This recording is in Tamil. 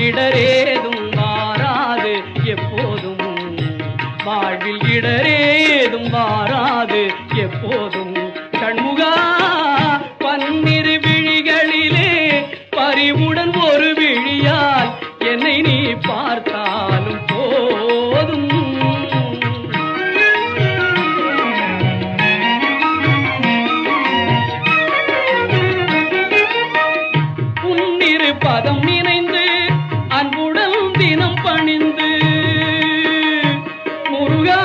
இடரேதும் வாராது எப்போதும், வாழ்வில் இடரேதும் வாராது எப்போதும். கண்முகா பன்னிரு விழிகளிலே பறிவுடன் ஒரு விழியால் என்னை நீ பார்த்தாலும் போதும். உன்னிரு பதம் நினைந்து அன்புடன் தினம் பணிந்து முருகா